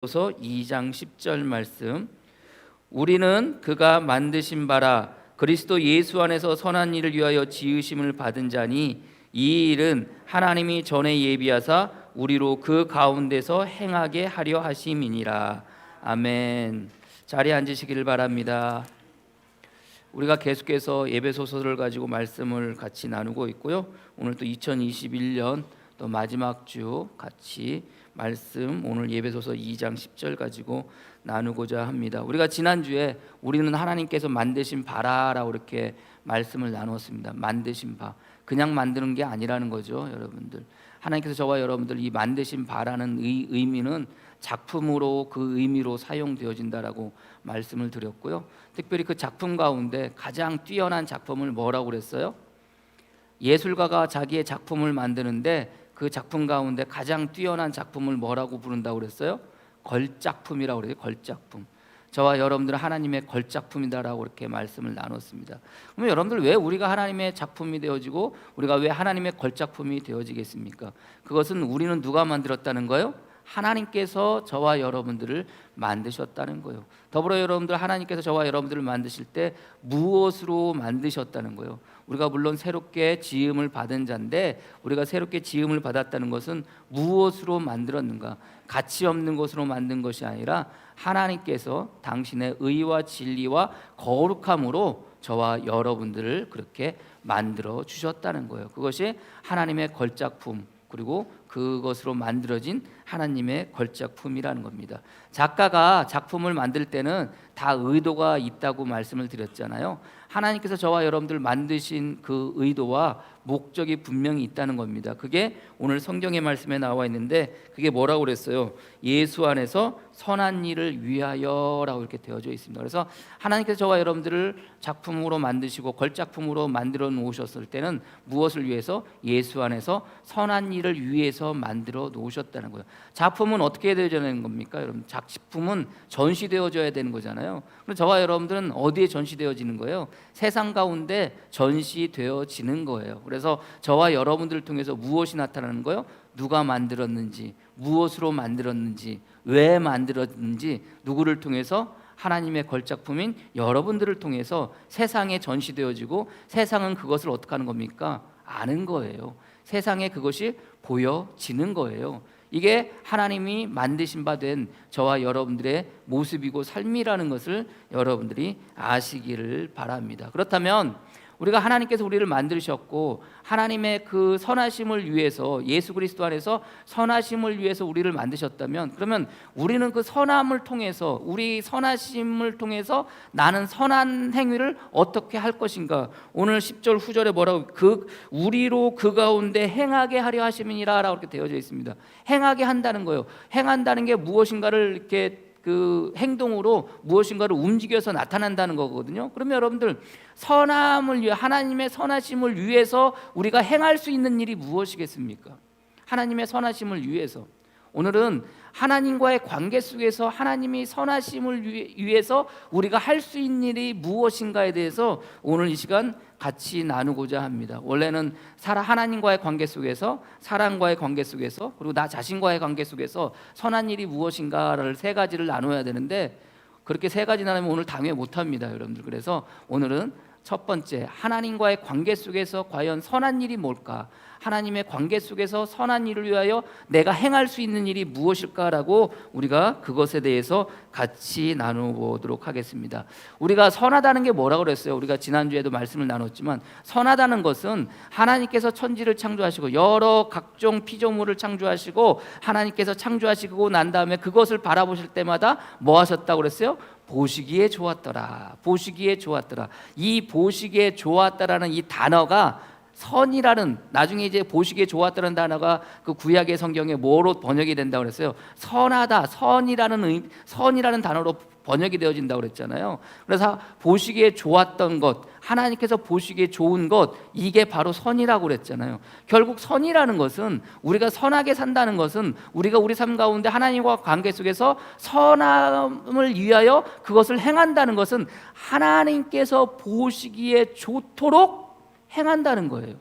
에베소서 2장 10절 말씀. 우리는 그가 만드신 바라 그리스도 예수 안에서 선한 일을 위하여 지으심을 받은 자니 이 일은 하나님이 전에 예비하사 우리로 그 가운데서 행하게 하려 하심이니라. 아멘. 자리에 앉으시기를 바랍니다. 우리가 계속해서 에베소서를 가지고 말씀을 같이 나누고 있고요. 오늘 또 2021년 또 마지막 주 같이 말씀, 오늘 에베소서 2장 10절 가지고 나누고자 합니다. 우리가 지난주에 우리는 하나님께서 만드신 바라라고 이렇게 말씀을 나누었습니다. 만드신 바, 그냥 만드는 게 아니라는 거죠, 여러분들. 하나님께서 저와 여러분들 이 만드신 바라는 의미는 작품으로, 그 의미로 사용되어진다라고 말씀을 드렸고요. 특별히 그 작품 가운데 가장 뛰어난 작품을 뭐라고 그랬어요? 예술가가 자기의 작품을 만드는데 그 작품 가운데 가장 뛰어난 작품을 뭐라고 부른다고 그랬어요? 걸작품이라고 그래요. 걸작품. 저와 여러분들은 하나님의 걸작품이다라고 이렇게 말씀을 나눴습니다. 그럼 여러분들, 왜 우리가 하나님의 작품이 되어지고 우리가 왜 하나님의 걸작품이 되어지겠습니까? 그것은 우리는 누가 만들었다는 거예요? 하나님께서 저와 여러분들을 만드셨다는 거예요. 더불어 여러분들, 하나님께서 저와 여러분들을 만드실 때 무엇으로 만드셨다는 거예요? 우리가 물론 새롭게 지음을 받은 자인데, 우리가 새롭게 지음을 받았다는 것은 무엇으로 만들었는가? 가치 없는 것으로 만든 것이 아니라 하나님께서 당신의 의와 진리와 거룩함으로 저와 여러분들을 그렇게 만들어 주셨다는 거예요. 그것이 하나님의 걸작품, 그리고 그것으로 만들어진 하나님의 걸작품이라는 겁니다. 작가가 작품을 만들 때는 다 의도가 있다고 말씀을 드렸잖아요. 하나님께서 저와 여러분들 만드신 그 의도와 목적이 분명히 있다는 겁니다. 그게 오늘 성경의 말씀에 나와 있는데, 그게 뭐라고 그랬어요? 예수 안에서 선한 일을 위하여라고 이렇게 되어져 있습니다. 그래서 하나님께서 저와 여러분들을 작품으로 만드시고 걸작품으로 만들어 놓으셨을 때는 무엇을 위해서? 예수 안에서 선한 일을 위해서 만들어 놓으셨다는 거예요. 작품은 어떻게 되어져야 되는 겁니까? 여러분, 작품은 전시되어져야 되는 거잖아요. 그럼 저와 여러분들은 어디에 전시되어지는 거예요? 세상 가운데 전시되어지는 거예요. 그래서 저와 여러분들을 통해서 무엇이 나타나는 거예요? 누가 만들었는지, 무엇으로 만들었는지, 왜 만들었는지, 누구를 통해서? 하나님의 걸작품인 여러분들을 통해서 세상에 전시되어지고, 세상은 그것을 어떻게 하는 겁니까? 아는 거예요. 세상에 그것이 보여지는 거예요. 이게 하나님이 만드신 바 된 저와 여러분들의 모습이고 삶이라는 것을 여러분들이 아시기를 바랍니다. 그렇다면 우리가 하나님께서 우리를 만드셨고 하나님의 그 선하심을 위해서, 예수 그리스도 안에서 선하심을 위해서 우리를 만드셨다면, 그러면 우리는 그 선함을 통해서, 우리 선하심을 통해서 나는 선한 행위를 어떻게 할 것인가? 오늘 10절 후절에 뭐라고? 우리로 그 가운데 행하게 하려 하심이니라 라고 이렇게 되어져 있습니다. 행하게 한다는 거예요. 행한다는 게 무엇인가를 이렇게 그 행동으로 무엇인가를 움직여서 나타난다는 거거든요. 그러면 여러분들, 선함을 위해, 하나님의 선하심을 위해서 우리가 행할 수 있는 일이 무엇이겠습니까? 하나님의 선하심을 위해서, 오늘은 하나님과의 관계 속에서 하나님이 선하심을 위해서 우리가 할 수 있는 일이 무엇인가에 대해서 오늘 이 시간 같이 나누고자 합니다. 원래는 하나님과의 관계 속에서, 사람과의 관계 속에서, 그리고 나 자신과의 관계 속에서 선한 일이 무엇인가를 세 가지를 나눠야 되는데, 그렇게 세 가지 나누면 오늘 당회 못합니다, 여러분들. 그래서 오늘은 첫 번째, 하나님과의 관계 속에서 과연 선한 일이 뭘까? 하나님의 관계 속에서 선한 일을 위하여 내가 행할 수 있는 일이 무엇일까라고 우리가 그것에 대해서 같이 나눠보도록 하겠습니다. 우리가 선하다는 게 뭐라고 그랬어요? 우리가 지난주에도 말씀을 나눴지만, 선하다는 것은 하나님께서 천지를 창조하시고 여러 각종 피조물을 창조하시고 하나님께서 창조하시고 난 다음에 그것을 바라보실 때마다 뭐 하셨다고 그랬어요? 보시기에 좋았더라. 보시기에 좋았더라. 이 보시기에 좋았다라는 이 단어가 선이라는, 나중에 이제 보시기에 좋았다는 단어가 그 구약의 성경에 뭐로 번역이 된다고 그랬어요? 선하다, 선이라는 단어로 번역이 되어진다고 그랬잖아요. 그래서 보시기에 좋았던 것, 하나님께서 보시기에 좋은 것, 이게 바로 선이라고 그랬잖아요. 결국 선이라는 것은, 우리가 선하게 산다는 것은, 우리가 우리 삶 가운데 하나님과 관계 속에서 선함을 위하여 그것을 행한다는 것은 하나님께서 보시기에 좋도록 행한다는 거예요.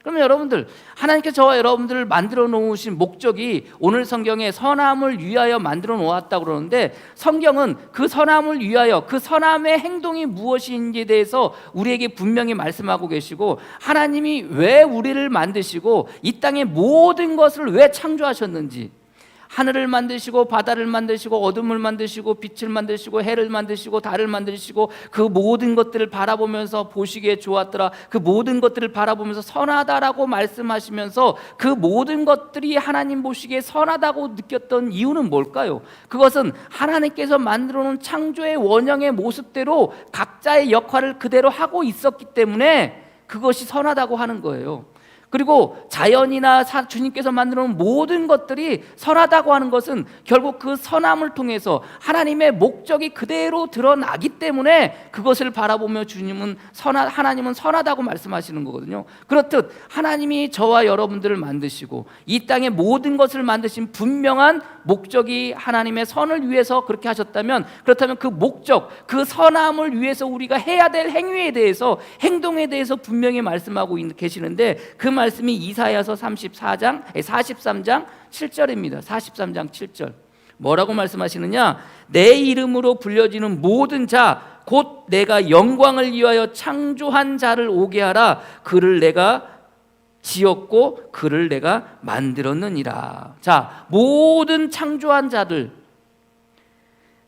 그러면 여러분들, 하나님께서 저와 여러분들을 만들어 놓으신 목적이 오늘 성경에 선함을 위하여 만들어 놓았다고 그러는데, 성경은 그 선함을 위하여, 그 선함의 행동이 무엇인지에 대해서 우리에게 분명히 말씀하고 계시고, 하나님이 왜 우리를 만드시고 이 땅의 모든 것을 왜 창조하셨는지, 하늘을 만드시고 바다를 만드시고 어둠을 만드시고 빛을 만드시고 해를 만드시고 달을 만드시고 그 모든 것들을 바라보면서 보시기에 좋았더라, 그 모든 것들을 바라보면서 선하다라고 말씀하시면서 그 모든 것들이 하나님 보시기에 선하다고 느꼈던 이유는 뭘까요? 그것은 하나님께서 만들어 놓은 창조의 원형의 모습대로 각자의 역할을 그대로 하고 있었기 때문에 그것이 선하다고 하는 거예요. 그리고 자연이나 주님께서 만들어 놓은 모든 것들이 선하다고 하는 것은 결국 그 선함을 통해서 하나님의 목적이 그대로 드러나기 때문에 그것을 바라보며 하나님은 선하다고 말씀하시는 거거든요. 그렇듯 하나님이 저와 여러분들을 만드시고 이 땅의 모든 것을 만드신 분명한 목적이 하나님의 선을 위해서 그렇게 하셨다면, 그렇다면 그 목적, 그 선함을 위해서 우리가 해야 될 행위에 대해서, 행동에 대해서 분명히 말씀하고 계시는데, 그 말씀이 이사야서 43장 7절입니다. 43장 7절. 뭐라고 말씀하시느냐? 내 이름으로 불려지는 모든 자, 곧 내가 영광을 위하여 창조한 자를 오게 하라. 그를 내가 지었고 그를 내가 만들었느니라. 자, 모든 창조한 자들,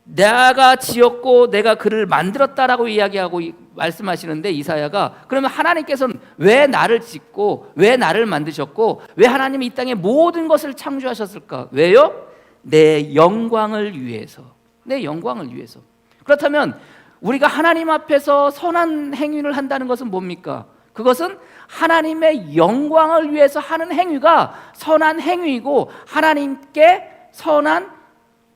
내가 지었고 내가 그를 만들었다라고 이야기하고 말씀하시는데, 이사야가, 그러면 하나님께서는 왜 나를 짓고 왜 나를 만드셨고 왜 하나님이 이 땅의 모든 것을 창조하셨을까? 왜요? 내 영광을 위해서. 내 영광을 위해서. 그렇다면 우리가 하나님 앞에서 선한 행위를 한다는 것은 뭡니까? 그것은 하나님의 영광을 위해서 하는 행위가 선한 행위이고 하나님께 선한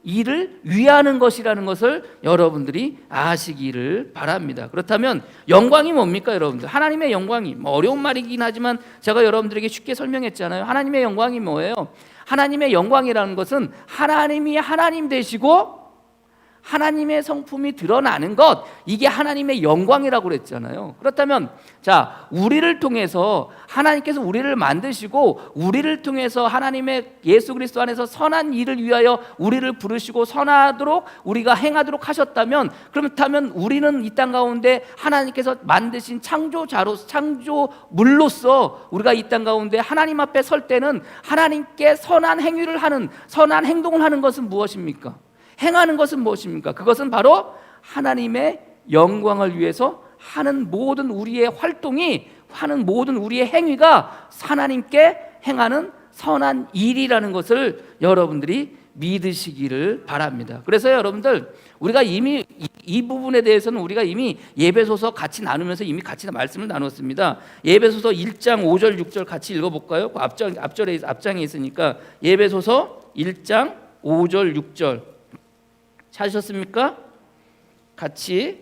일을 위하는 것이라는 것을 여러분들이 아시기를 바랍니다. 그렇다면 영광이 뭡니까, 여러분들? 하나님의 영광이 어려운 말이긴 하지만 제가 여러분들에게 쉽게 설명했잖아요. 하나님의 영광이 뭐예요? 하나님의 영광이라는 것은 하나님이 하나님 되시고 하나님의 성품이 드러나는 것, 이게 하나님의 영광이라고 그랬잖아요. 그렇다면 자, 우리를 통해서 하나님께서 우리를 만드시고 우리를 통해서 하나님의 예수 그리스도 안에서 선한 일을 위하여 우리를 부르시고 선하도록 우리가 행하도록 하셨다면, 그렇다면 우리는 이 땅 가운데 하나님께서 만드신 창조물로서 우리가 이 땅 가운데 하나님 앞에 설 때는 하나님께 선한 행위를 하는, 선한 행동을 하는 것은 무엇입니까? 행하는 것은 무엇입니까? 그것은 바로 하나님의 영광을 위해서 하는 모든 우리의 활동이, 하는 모든 우리의 행위가 하나님께 행하는 선한 일이라는 것을 여러분들이 믿으시기를 바랍니다. 그래서 여러분들, 우리가 이미 이 부분에 대해서는 우리가 이미 예배소서 같이 나누면서 이미 같이 말씀을 나눴습니다. 예배소서 1장 5절 6절 같이 읽어볼까요? 그 앞장에 있으니까 예배소서 1장 5절 6절 찾으셨습니까? 같이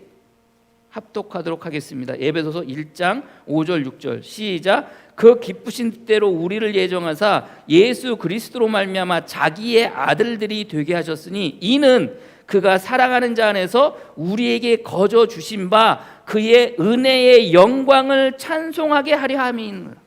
합독하도록 하겠습니다. 예배소서 1장 5절 6절 시작. 그 기쁘신 뜻대로 우리를 예정하사 예수 그리스도로 말미암아 자기의 아들들이 되게 하셨으니 이는 그가 사랑하는 자 안에서 우리에게 거저 주신 바 그의 은혜의 영광을 찬송하게 하려 함이니라.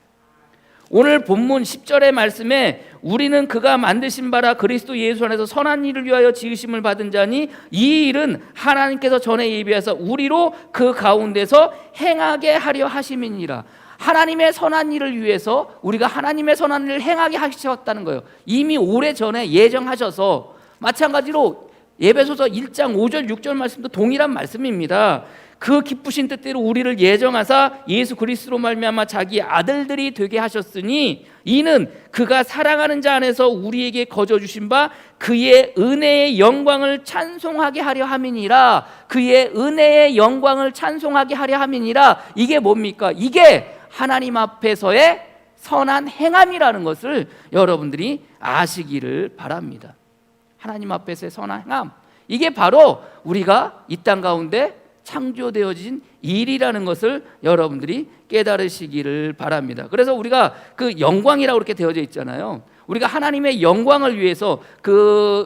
오늘 본문 10절의 말씀에 우리는 그가 만드신 바라 그리스도 예수 안에서 선한 일을 위하여 지으심을 받은 자니 이 일은 하나님께서 전에 예비하사 우리로 그 가운데서 행하게 하려 하심이니라. 하나님의 선한 일을 위해서 우리가 하나님의 선한 일을 행하게 하셨다는 거예요. 이미 오래전에 예정하셔서, 마찬가지로 예배소서 1장 5절 6절 말씀도 동일한 말씀입니다. 그 기쁘신 뜻대로 우리를 예정하사 예수 그리스도로 말미암아 자기 아들들이 되게 하셨으니 이는 그가 사랑하는 자 안에서 우리에게 거저 주신 바 그의 은혜의 영광을 찬송하게 하려 함이니라. 그의 은혜의 영광을 찬송하게 하려 함이니라. 이게 뭡니까? 이게 하나님 앞에서의 선한 행함이라는 것을 여러분들이 아시기를 바랍니다. 하나님 앞에서의 선한 행함, 이게 바로 우리가 이 땅 가운데 창조되어진 일이라는 것을 여러분들이 깨달으시기를 바랍니다. 그래서 우리가 그 영광이라고 이렇게 되어져 있잖아요. 우리가 하나님의 영광을 위해서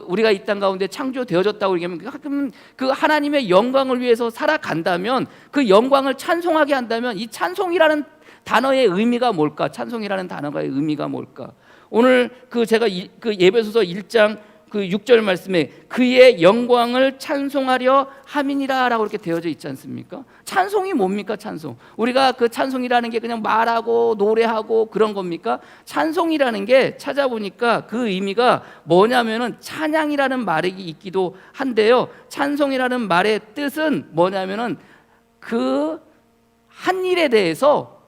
우리가 이 땅 가운데 창조되어졌다고 얘기하면 그 하나님의 영광을 위해서 살아간다면, 그 영광을 찬송하게 한다면 이 찬송이라는 단어의 의미가 뭘까? 찬송이라는 단어의 의미가 뭘까? 오늘 제가 예배소서 1장 6절 말씀에 그의 영광을 찬송하려 함이니라라고 이렇게 되어져 있지 않습니까? 찬송이 뭡니까? 찬송. 우리가 그 찬송이라는 게 그냥 말하고 노래하고 그런 겁니까? 찬송이라는 게 찾아보니까 그 의미가 뭐냐면은 찬양이라는 말이 있기도 한데요. 찬송이라는 말의 뜻은 뭐냐면은 그 한 일에 대해서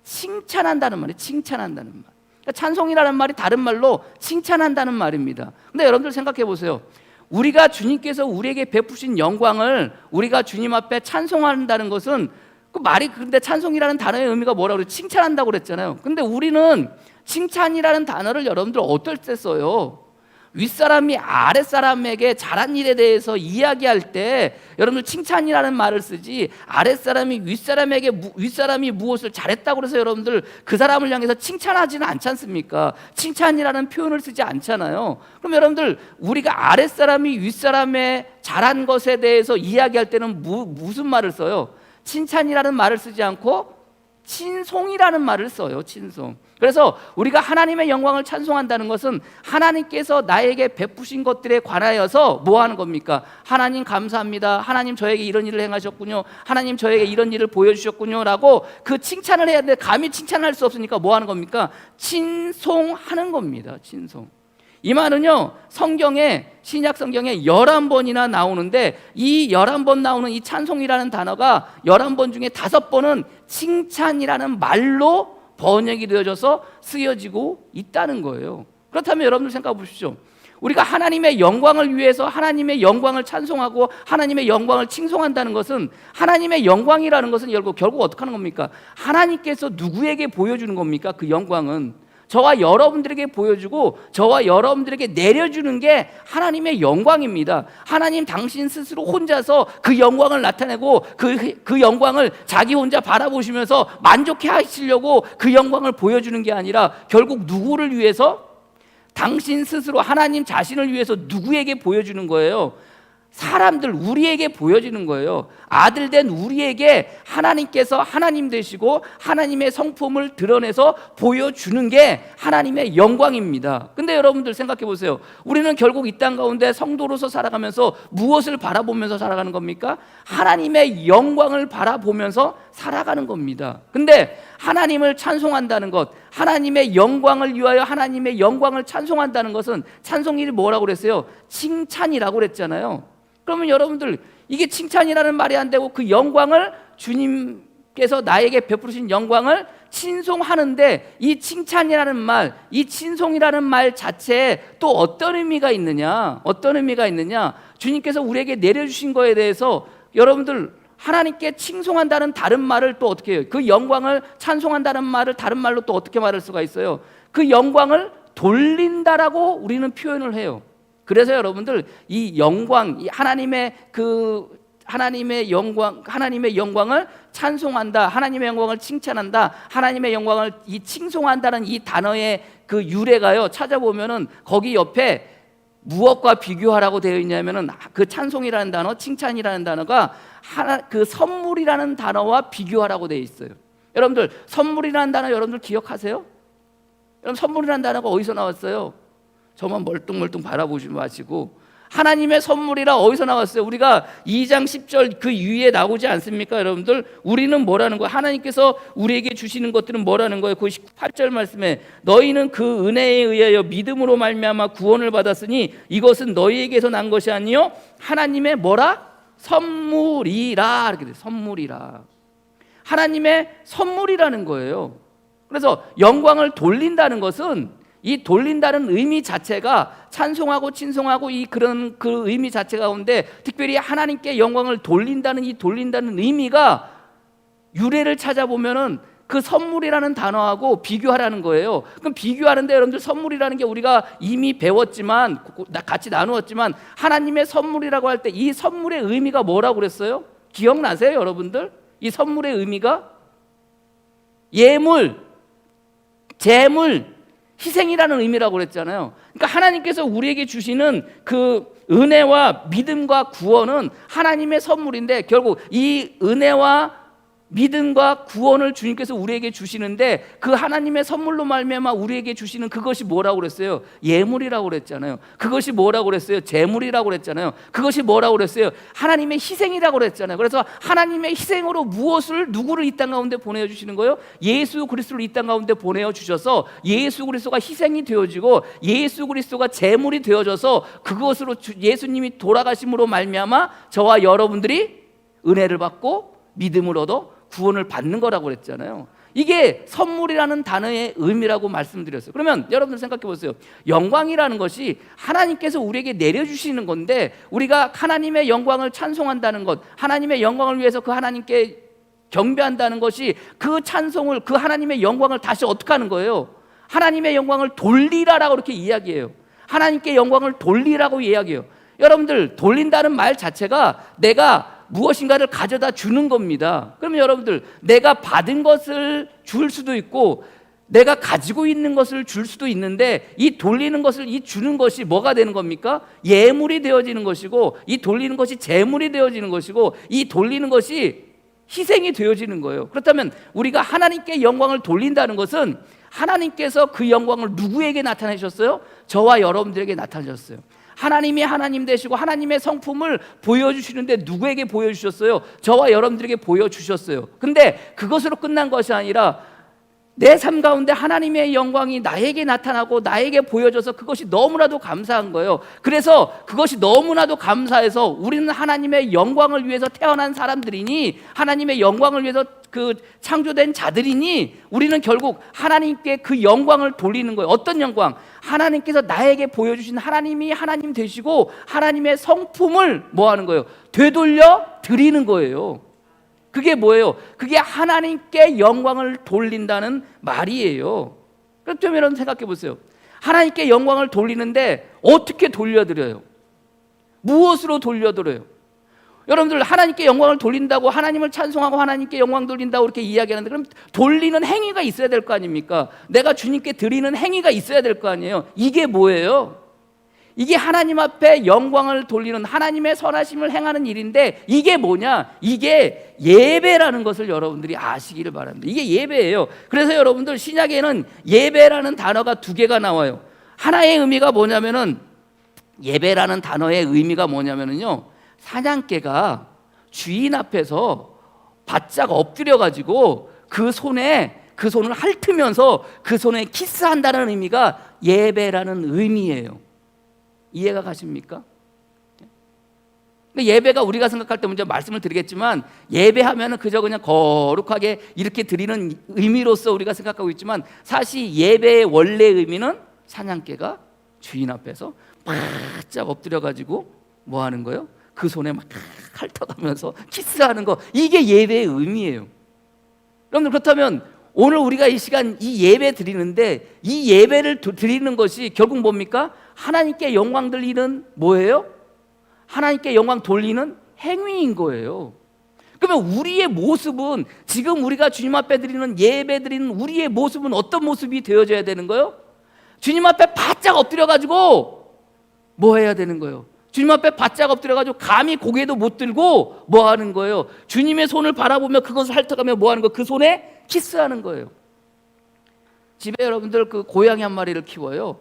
칭찬한다는 말이에요. 칭찬한다는 말. 그러니까 찬송이라는 말이 다른 말로 칭찬한다는 말입니다. 근데 여러분들 생각해 보세요. 우리가 주님께서 우리에게 베푸신 영광을 우리가 주님 앞에 찬송한다는 것은 그 말이, 근데 찬송이라는 단어의 의미가 뭐라고 그래요? 칭찬한다고 그랬잖아요. 근데 우리는 칭찬이라는 단어를 여러분들 어떨 때 써요? 윗사람이 아랫사람에게 잘한 일에 대해서 이야기할 때 여러분들 칭찬이라는 말을 쓰지, 아랫사람이 윗사람이 무엇을 잘했다고 해서 여러분들 그 사람을 향해서 칭찬하지는 않지 않습니까? 칭찬이라는 표현을 쓰지 않잖아요. 그럼 여러분들 우리가 아랫사람이 윗사람의 잘한 것에 대해서 이야기할 때는 무슨 말을 써요? 칭찬이라는 말을 쓰지 않고 친송이라는 말을 써요. 친송. 그래서 우리가 하나님의 영광을 찬송한다는 것은 하나님께서 나에게 베푸신 것들에 관하여서 뭐 하는 겁니까? 하나님 감사합니다. 하나님 저에게 이런 일을 행하셨군요. 하나님 저에게 이런 일을 보여주셨군요 라고 그 칭찬을 해야 돼. 감히 칭찬할 수 없으니까 뭐 하는 겁니까? 친송하는 겁니다. 친송. 이 말은요, 신약 성경에 11번이나 나오는데 이 11번 나오는 이 찬송이라는 단어가 11번 중에 5번은 칭찬이라는 말로 번역이 되어져서 쓰여지고 있다는 거예요. 그렇다면 여러분들 생각해 보십시오. 우리가 하나님의 영광을 위해서 하나님의 영광을 찬송하고 하나님의 영광을 칭송한다는 것은, 하나님의 영광이라는 것은 결국 어떻게 하는 겁니까? 하나님께서 누구에게 보여주는 겁니까? 그 영광은 저와 여러분들에게 보여주고 저와 여러분들에게 내려주는 게 하나님의 영광입니다. 하나님 당신 스스로 혼자서 그 영광을 나타내고 그 영광을 자기 혼자 바라보시면서 만족해 하시려고 그 영광을 보여주는 게 아니라 결국 누구를 위해서? 당신 스스로 하나님 자신을 위해서 누구에게 보여주는 거예요? 사람들, 우리에게 보여지는 거예요. 아들 된 우리에게 하나님께서 하나님 되시고 하나님의 성품을 드러내서 보여주는 게 하나님의 영광입니다. 근데 여러분들 생각해 보세요. 우리는 결국 이 땅 가운데 성도로서 살아가면서 무엇을 바라보면서 살아가는 겁니까? 하나님의 영광을 바라보면서 살아가는 겁니다. 근데 하나님을 찬송한다는 것, 하나님의 영광을 위하여 하나님의 영광을 찬송한다는 것은, 찬송이 뭐라고 그랬어요? 칭찬이라고 그랬잖아요. 그러면 여러분들, 이게 칭찬이라는 말이 안 되고 그 영광을, 주님께서 나에게 베푸신 영광을 친송하는데, 이 칭찬이라는 말, 이 친송이라는 말 자체에 또 어떤 의미가 있느냐? 어떤 의미가 있느냐? 주님께서 우리에게 내려주신 거에 대해서 여러분들, 하나님께 칭송한다는 다른 말을 또 어떻게 해요? 그 영광을 찬송한다는 말을 다른 말로 또 어떻게 말할 수가 있어요? 그 영광을 돌린다라고 우리는 표현을 해요. 그래서 여러분들, 이 영광, 이 하나님의 영광을 찬송한다, 하나님의 영광을 칭찬한다, 하나님의 영광을 이 칭송한다는 이 단어의 그 유래가요, 찾아보면은 거기 옆에 무엇과 비교하라고 되어 있냐면은 그 찬송이라는 단어, 칭찬이라는 단어가 그 선물이라는 단어와 비교하라고 되어 있어요. 여러분들, 선물이라는 단어 여러분들 기억하세요? 여러분, 선물이라는 단어가 어디서 나왔어요? 저만 멀뚱멀뚱 바라보지 마시고, 하나님의 선물이라 어디서 나왔어요? 우리가 2장 10절 그 위에 나오지 않습니까? 여러분들, 우리는 뭐라는 거예요? 하나님께서 우리에게 주시는 것들은 뭐라는 거예요? 그 18절 말씀에 너희는 그 은혜에 의하여 믿음으로 말미암아 구원을 받았으니 이것은 너희에게서 난 것이 아니요 하나님의 뭐라? 선물이라. 이렇게 돼요. 선물이라. 하나님의 선물이라는 거예요. 그래서 영광을 돌린다는 것은, 이 돌린다는 의미 자체가, 찬송하고 친송하고 그런 그 의미 자체 가운데 특별히 하나님께 영광을 돌린다는 이 돌린다는 의미가 유래를 찾아보면은 그 선물이라는 단어하고 비교하라는 거예요. 그럼 비교하는데 여러분들, 선물이라는 게 우리가 이미 배웠지만, 같이 나누었지만, 하나님의 선물이라고 할 때 이 선물의 의미가 뭐라고 그랬어요? 기억나세요, 여러분들? 이 선물의 의미가 예물, 재물, 희생이라는 의미라고 그랬잖아요. 그러니까 하나님께서 우리에게 주시는 그 은혜와 믿음과 구원은 하나님의 선물인데, 결국 이 은혜와 믿음과 구원을 주님께서 우리에게 주시는데, 그 하나님의 선물로 말미암아 우리에게 주시는 그것이 뭐라고 그랬어요? 예물이라고 그랬잖아요. 그것이 뭐라고 그랬어요? 재물이라고 그랬잖아요. 그것이 뭐라고 그랬어요? 하나님의 희생이라고 그랬잖아요. 그래서 하나님의 희생으로 무엇을, 누구를 이 땅 가운데 보내주시는 거예요? 예수 그리스도를 이 땅 가운데 보내주셔서 예수 그리스도가 희생이 되어지고 예수 그리스도가 재물이 되어져서 그것으로 예수님이 돌아가심으로 말미암아 저와 여러분들이 은혜를 받고 믿음을 얻어 구원을 받는 거라고 그랬잖아요. 이게 선물이라는 단어의 의미라고 말씀드렸어요. 그러면 여러분들 생각해 보세요. 영광이라는 것이 하나님께서 우리에게 내려주시는 건데, 우리가 하나님의 영광을 찬송한다는 것, 하나님의 영광을 위해서 그 하나님께 경배한다는 것이, 그 찬송을, 그 하나님의 영광을 다시 어떻게 하는 거예요? 하나님의 영광을 돌리라라고 이렇게 이야기해요. 하나님께 영광을 돌리라고 이야기해요. 여러분들, 돌린다는 말 자체가 내가 무엇인가를 가져다 주는 겁니다. 그러면 여러분들, 내가 받은 것을 줄 수도 있고 내가 가지고 있는 것을 줄 수도 있는데, 이 돌리는 것을, 이 주는 것이 뭐가 되는 겁니까? 예물이 되어지는 것이고, 이 돌리는 것이 재물이 되어지는 것이고, 이 돌리는 것이 희생이 되어지는 거예요. 그렇다면 우리가 하나님께 영광을 돌린다는 것은, 하나님께서 그 영광을 누구에게 나타내셨어요? 저와 여러분들에게 나타내셨어요. 하나님이 하나님 되시고 하나님의 성품을 보여주시는데 누구에게 보여주셨어요? 저와 여러분들에게 보여주셨어요. 근데 그것으로 끝난 것이 아니라 내 삶 가운데 하나님의 영광이 나에게 나타나고 나에게 보여져서 그것이 너무나도 감사한 거예요. 그래서 그것이 너무나도 감사해서 우리는 하나님의 영광을 위해서 태어난 사람들이니, 하나님의 영광을 위해서 그 창조된 자들이니, 우리는 결국 하나님께 그 영광을 돌리는 거예요. 어떤 영광? 하나님께서 나에게 보여주신 하나님이 하나님 되시고 하나님의 성품을 뭐 하는 거예요? 되돌려 드리는 거예요. 그게 뭐예요? 그게 하나님께 영광을 돌린다는 말이에요. 그렇다면 여러분 생각해 보세요. 하나님께 영광을 돌리는데 어떻게 돌려드려요? 무엇으로 돌려드려요? 여러분들, 하나님께 영광을 돌린다고, 하나님을 찬송하고 하나님께 영광 돌린다고 이렇게 이야기하는데, 그럼 돌리는 행위가 있어야 될 거 아닙니까? 내가 주님께 드리는 행위가 있어야 될 거 아니에요. 이게 뭐예요? 이게 하나님 앞에 영광을 돌리는, 하나님의 선하심을 행하는 일인데, 이게 뭐냐? 이게 예배라는 것을 여러분들이 아시기를 바랍니다. 이게 예배예요. 그래서 여러분들, 신약에는 예배라는 단어가 두 개가 나와요. 하나의 의미가 뭐냐면은, 예배라는 단어의 의미가 뭐냐면은요, 사냥개가 주인 앞에서 바짝 엎드려 가지고 그 손을 핥으면서 그 손에 키스한다는 의미가 예배라는 의미예요. 이해가 가십니까? 예배가 우리가 생각할 때 먼저 말씀을 드리겠지만, 예배하면은 그저 그냥 거룩하게 이렇게 드리는 의미로서 우리가 생각하고 있지만, 사실 예배의 원래 의미는 사냥개가 주인 앞에서 바짝 엎드려 가지고 뭐 하는 거예요? 그 손에 막 핥아가면서 키스하는 거, 이게 예배의 의미예요. 여러분들, 그렇다면 오늘 우리가 이 시간 이 예배 드리는데, 이 예배를 드리는 것이 결국 뭡니까? 하나님께 영광 돌리는 뭐예요? 하나님께 영광 돌리는 행위인 거예요. 그러면 우리의 모습은, 지금 우리가 주님 앞에 드리는 예배 드리는 우리의 모습은 어떤 모습이 되어져야 되는 거예요? 주님 앞에 바짝 엎드려가지고 뭐 해야 되는 거예요? 주님 앞에 바짝 엎드려가지고 감히 고개도 못 들고 뭐 하는 거예요? 주님의 손을 바라보며 그것을 핥아가며 뭐 하는 거예요? 그 손에 키스하는 거예요. 집에 여러분들 그 고양이 한 마리를 키워요.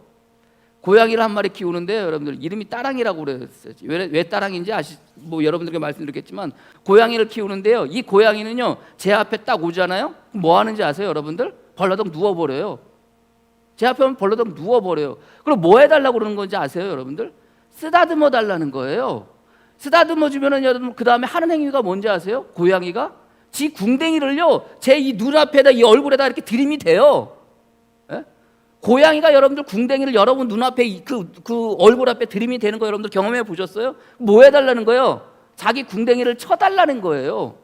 고양이를 한 마리 키우는데 여러분들 이름이 따랑이라고 그랬어요. 왜 따랑인지 뭐 여러분들께 말씀드렸겠지만, 고양이를 키우는데요, 이 고양이는요 제 앞에 딱 오잖아요. 뭐 하는지 아세요, 여러분들? 벌러덩 누워버려요. 제 앞에 오면 벌러덩 누워버려요. 그럼 뭐 해달라고 그러는 건지 아세요, 여러분들? 쓰다듬어 달라는 거예요. 쓰다듬어 주면은 여러분 그 다음에 하는 행위가 뭔지 아세요? 고양이가 지 궁뎅이를요 제 이 눈앞에다, 이 얼굴에다 이렇게 들이미 대요. 예? 고양이가 여러분들 궁뎅이를 여러분 눈앞에 그 얼굴 앞에 들이미 대는 거 여러분들 경험해 보셨어요? 뭐 해달라는 거예요? 자기 궁뎅이를 쳐달라는 거예요.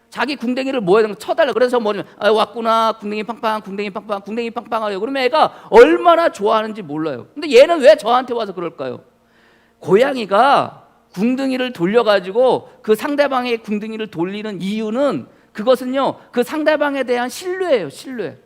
자기 궁뎅이를 뭐 해달라는 거, 쳐달라. 그래서 뭐냐면, 왔구나, 궁뎅이 팡팡, 궁뎅이 팡팡, 궁뎅이 팡팡 하요. 그러면 애가 얼마나 좋아하는지 몰라요. 근데 얘는 왜 저한테 와서 그럴까요? 고양이가 궁둥이를 돌려가지고 그 상대방의 궁둥이를 돌리는 이유는, 그것은요 그 상대방에 대한 신뢰예요. 신뢰.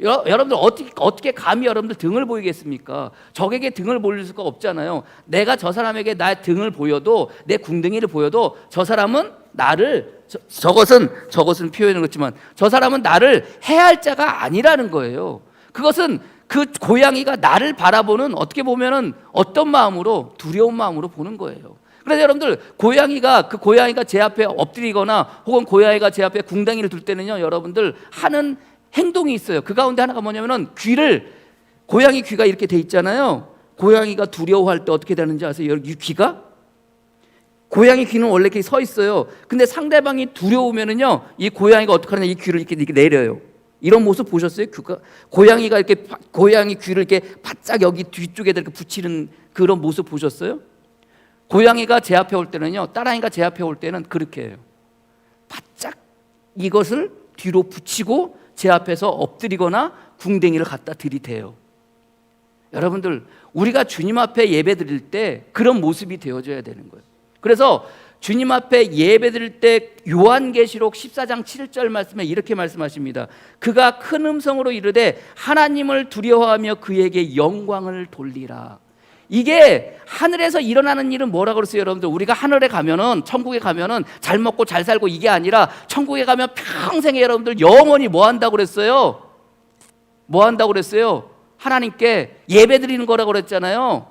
여러분들 어떻게 감히 여러분들 등을 보이겠습니까? 적에게 등을 보일 수가 없잖아요. 내가 저 사람에게 나의 등을 보여도, 내 궁둥이를 보여도 저 사람은 나를, 저것은 표현은 그렇지만 저 사람은 나를 해할 자가 아니라는 거예요. 그것은 그 고양이가 나를 바라보는, 어떻게 보면은 어떤 마음으로? 두려운 마음으로 보는 거예요. 그래서 여러분들, 고양이가 제 앞에 엎드리거나 혹은 고양이가 제 앞에 궁뎅이를 둘 때는요, 여러분들 하는 행동이 있어요. 그 가운데 하나가 뭐냐면은 고양이 귀가 이렇게 돼 있잖아요. 고양이가 두려워할 때 어떻게 되는지 아세요? 이 귀가? 고양이 귀는 원래 이렇게 서 있어요. 근데 상대방이 두려우면은요, 이 고양이가 어떻게 하느냐, 이 귀를 이렇게 내려요. 이런 모습 보셨어요? 고양이가 이렇게, 고양이 귀를 이렇게 바짝 여기 뒤쪽에다 이렇게 붙이는 그런 모습 보셨어요? 고양이가 제 앞에 올 때는요, 딸아이가 제 앞에 올 때는 그렇게 해요. 바짝 이것을 뒤로 붙이고 제 앞에서 엎드리거나 궁뎅이를 갖다 들이대요. 여러분들, 우리가 주님 앞에 예배 드릴 때 그런 모습이 되어져야 되는 거예요. 그래서 주님 앞에 예배 드릴 때 요한계시록 14장 7절 말씀에 이렇게 말씀하십니다. 그가 큰 음성으로 이르되 하나님을 두려워하며 그에게 영광을 돌리라. 이게 하늘에서 일어나는 일은 뭐라고 그랬어요, 여러분들? 우리가 하늘에 가면은, 천국에 가면은 잘 먹고 잘 살고 이게 아니라 천국에 가면 평생에 여러분들 영원히 뭐 한다고 그랬어요? 뭐 한다고 그랬어요? 하나님께 예배 드리는 거라고 그랬잖아요.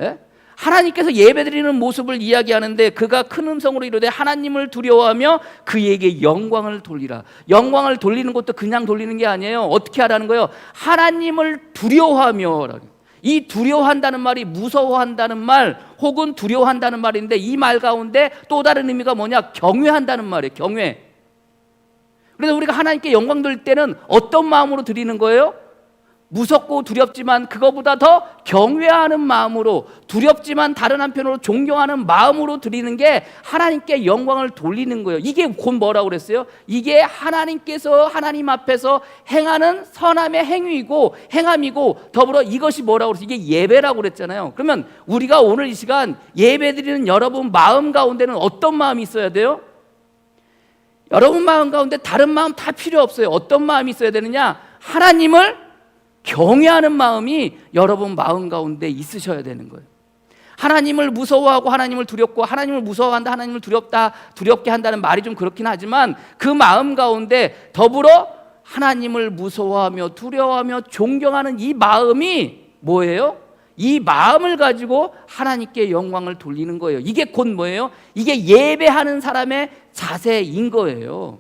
예? 하나님께서 예배 드리는 모습을 이야기하는데, 그가 큰 음성으로 이르되 하나님을 두려워하며 그에게 영광을 돌리라. 영광을 돌리는 것도 그냥 돌리는 게 아니에요. 어떻게 하라는 거예요? 하나님을 두려워하며. 이 두려워한다는 말이 무서워한다는 말 혹은 두려워한다는 말인데, 이 말 가운데 또 다른 의미가 뭐냐? 경외한다는 말이에요. 경외. 그래서 우리가 하나님께 영광 돌릴 때는 어떤 마음으로 드리는 거예요? 무섭고 두렵지만 그거보다 더 경외하는 마음으로, 두렵지만 다른 한편으로 존경하는 마음으로 드리는 게 하나님께 영광을 돌리는 거예요. 이게 곧 뭐라고 그랬어요? 이게 하나님께서 하나님 앞에서 행하는 선함의 행함이고 더불어 이것이 뭐라고 그랬어요? 이게 예배라고 그랬잖아요. 그러면 우리가 오늘 이 시간 예배 드리는 여러분 마음 가운데는 어떤 마음이 있어야 돼요? 여러분 마음 가운데 다른 마음 다 필요 없어요. 어떤 마음이 있어야 되느냐? 하나님을 경외하는 마음이 여러분 마음 가운데 있으셔야 되는 거예요. 하나님을 무서워하고 하나님을 두렵고, 하나님을 무서워한다, 하나님을 두렵게 한다는 말이 좀 그렇긴 하지만 그 마음 가운데 더불어 하나님을 무서워하며 두려워하며 존경하는 이 마음이 뭐예요? 이 마음을 가지고 하나님께 영광을 돌리는 거예요. 이게 곧 뭐예요? 이게 예배하는 사람의 자세인 거예요.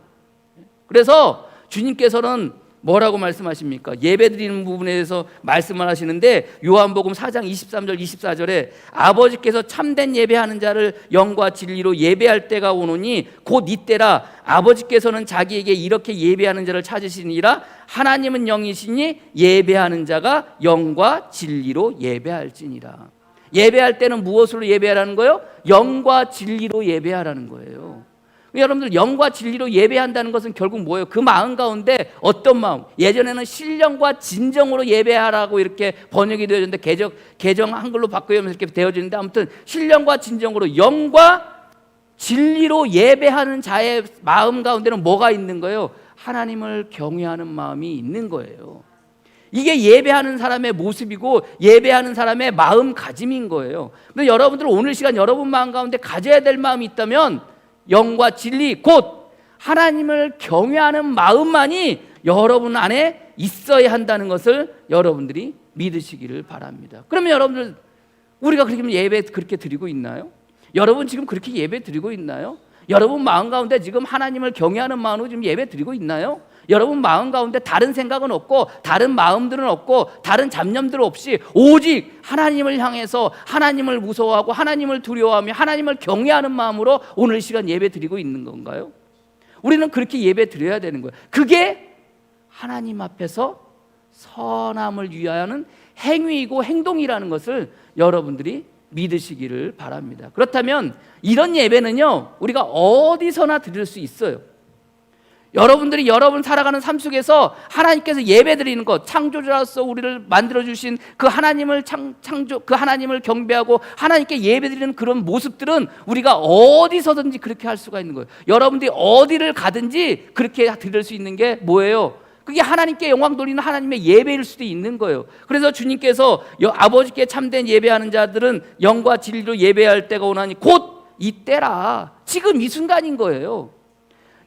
그래서 주님께서는 뭐라고 말씀하십니까? 예배 드리는 부분에 대해서 말씀을 하시는데, 요한복음 4장 23절 24절에 아버지께서 참된 예배하는 자를 영과 진리로 예배할 때가 오노니 곧 이때라. 아버지께서는 자기에게 이렇게 예배하는 자를 찾으시니라. 하나님은 영이시니 예배하는 자가 영과 진리로 예배할지니라. 예배할 때는 무엇으로 예배하라는 거예요? 영과 진리로 예배하라는 거예요. 여러분들, 영과 진리로 예배한다는 것은 결국 뭐예요? 그 마음 가운데 어떤 마음? 예전에는 신령과 진정으로 예배하라고 이렇게 번역이 되어졌는데 개정 한글로 바꾸면서 이렇게 되어지는데, 아무튼 신령과 진정으로 영과 진리로 예배하는 자의 마음 가운데는 뭐가 있는 거예요? 하나님을 경외하는 마음이 있는 거예요. 이게 예배하는 사람의 모습이고 예배하는 사람의 마음가짐인 거예요. 근데 여러분들 오늘 시간 여러분 마음 가운데 가져야 될 마음이 있다면, 영과 진리 곧 하나님을 경외하는 마음만이 여러분 안에 있어야 한다는 것을 여러분들이 믿으시기를 바랍니다. 그러면 여러분들, 우리가 그렇게 예배 그렇게 드리고 있나요? 여러분 지금 그렇게 예배 드리고 있나요? 여러분 마음 가운데 지금 하나님을 경외하는 마음으로 지금 예배 드리고 있나요? 여러분 마음 가운데 다른 생각은 없고 다른 마음들은 없고 다른 잡념들 없이 오직 하나님을 향해서 하나님을 무서워하고 하나님을 두려워하며 하나님을 경외하는 마음으로 오늘 이 시간 예배 드리고 있는 건가요? 우리는 그렇게 예배 드려야 되는 거예요. 그게 하나님 앞에서 선함을 위하여는 행위이고 행동이라는 것을 여러분들이 믿으시기를 바랍니다. 그렇다면 이런 예배는요, 우리가 어디서나 드릴 수 있어요. 여러분들이 여러분 살아가는 삶 속에서 하나님께서 예배드리는 것, 창조주로서 우리를 만들어주신 그 하나님을 그 하나님을 경배하고 하나님께 예배드리는 그런 모습들은 우리가 어디서든지 그렇게 할 수가 있는 거예요. 여러분들이 어디를 가든지 그렇게 드릴 수 있는 게 뭐예요? 그게 하나님께 영광 돌리는 하나님의 예배일 수도 있는 거예요. 그래서 주님께서 아버지께 참된 예배하는 자들은 영과 진리로 예배할 때가 오나니 곧 이때라. 지금 이 순간인 거예요.